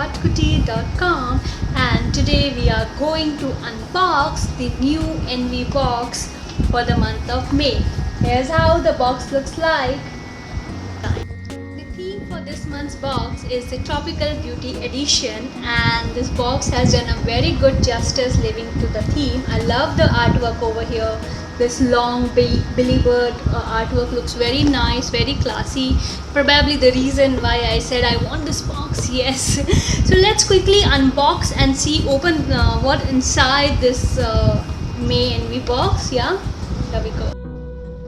hotcootie.com, and today we are going to unbox the new Envy box for the month of May. Here's how the box looks like. The theme for this month's box is the Tropical Beauty Edition, and this box has done a very good justice living to the theme. I love the artwork over here. This long Billy Bird artwork looks very nice, very classy. Probably the reason why I said I want this box. Yes. So let's quickly unbox and open what inside this May Envy box. Yeah, here we go.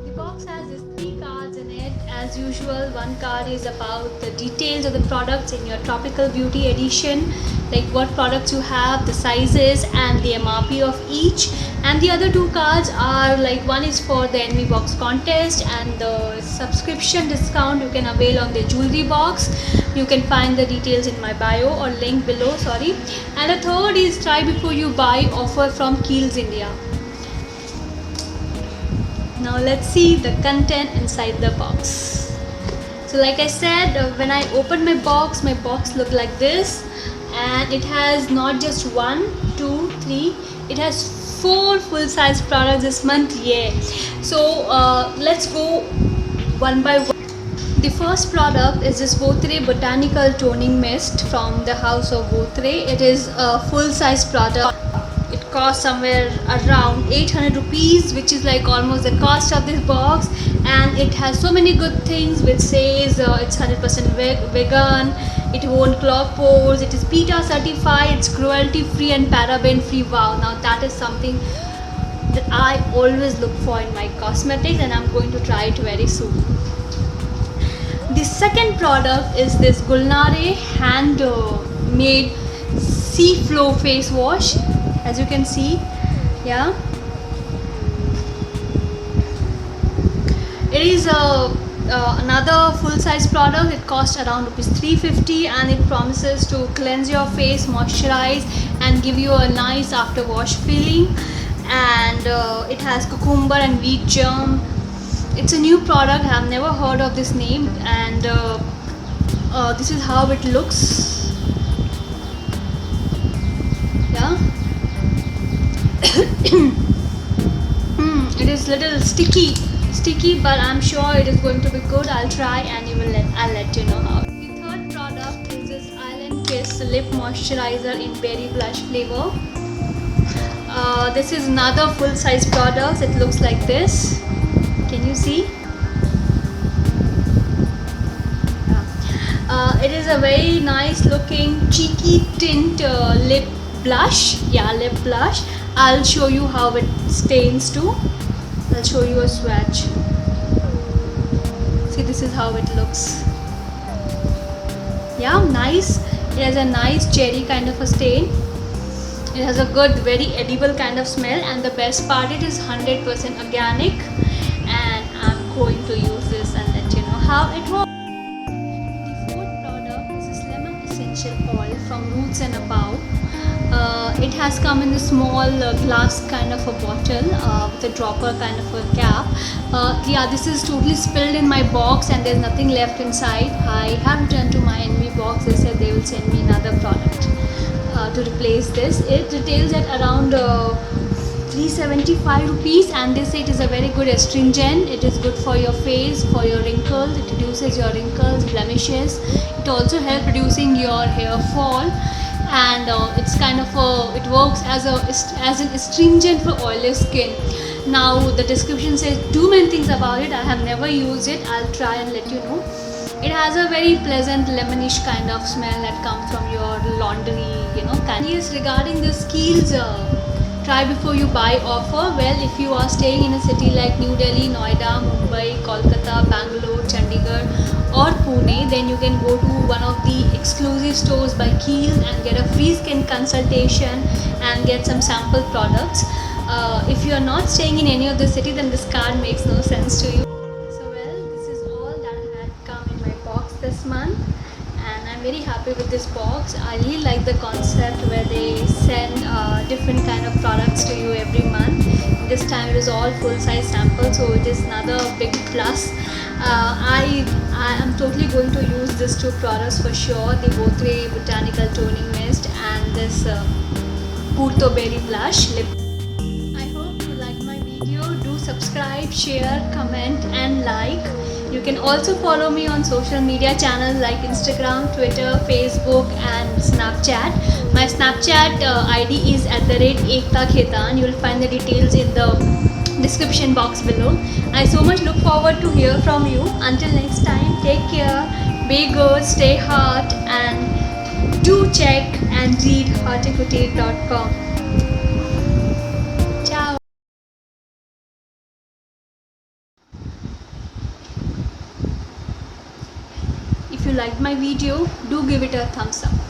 The box has these 3 cards in it. As usual, one card is about the details of the products in your Tropical Beauty Edition, like what products you have, the sizes and the MRP of each. And the other 2 cards are like, one is for the Envy box contest and the subscription discount you can avail on the jewelry box. You can find the details in my bio or link below, sorry. And the third is try before you buy offer from Kiehl's India. Now let's see the content inside the box. So like I said, when I opened my box looked like this, and it has not just 1, 2, 3, it has 4 full-size products this month. Yeah. So let's go one by one. The first product is this Votre Botanical Toning Mist from the House of Votre. It is a full-size product. It costs somewhere around 800 rupees, which is like almost the cost of this box, and it has so many good things which says it's 100% vegan, it won't clog pores, it is PETA certified, it's cruelty free and paraben free. Wow, now that is something that I always look for in my cosmetics, and I'm going to try it very soon. The second product is this Gulnare hand made Sea Flow face wash. As you can see, yeah, it is another full-size product. It costs around rupees 350, and it promises to cleanse your face, moisturize and give you a nice after wash feeling. And it has cucumber and wheat germ. It's a new product. I have never heard of this name, and this is how it looks. Yeah. It is little sticky, but I'm sure it is going to be good. I'll try and I'll let you know how. The third product is this Island Kiss lip moisturizer in berry blush flavor. This is another full size product. It looks like this. Can you see? It is a very nice looking cheeky tint lip blush. Yeah, lip blush. I'll show you how it stains too. I'll show you a swatch. See, this is how it looks. Yeah, nice. It has a nice cherry kind of a stain. It has a good, very edible kind of smell, and the best part, it is 100% organic. And I'm going to use this and let you know how it works. The fourth product is this lemon essential oil from Roots and Above. It has come in a small glass kind of a bottle with a dropper kind of a cap. Yeah, this is totally spilled in my box and there's nothing left inside. I have returned to my Envy box. They said they will send me another product to replace this. It retails at around 375 rupees, and they say it is a very good astringent. It is good for your face, for your wrinkles. It reduces your wrinkles, blemishes. It also helps reducing your hair fall. And it's kind of it works as an astringent for oily skin. Now the description says 2 main things about it. I have never used it. I'll try and let you know. It has a very pleasant lemonish kind of smell that comes from your laundry, you know. Yes, regarding this Kiehl's try before you buy offer, well, if you are staying in a city like New Delhi, Noida, Mumbai, Kolkata, Bangalore, Chandigarh or Pune, then you can go to one of the exclusive stores by Kiehl's and get a free skin consultation and get some sample products. If you are not staying in any of the city, then this card makes no sense to you. So well, this is all that had come in my box this month, and I'm very happy with this box. I really like the concept where they send different kind of products to you every month. This time it is all full size samples, so it is another big plus. I am totally going to use these two products for sure, the Botre Botanical Toning Mist and this Purto Berry Blush Lip. I hope you like my video. Do subscribe, share, comment and like. You can also follow me on social media channels like Instagram, Twitter, Facebook and Snapchat. My Snapchat ID is @Ekta Khetan. You will find the details in the description box below. I so much look forward to hear from you. Until next time, take care, be good, stay hot and do check and read horticulture.com. Ciao. If you liked my video, do give it a thumbs up.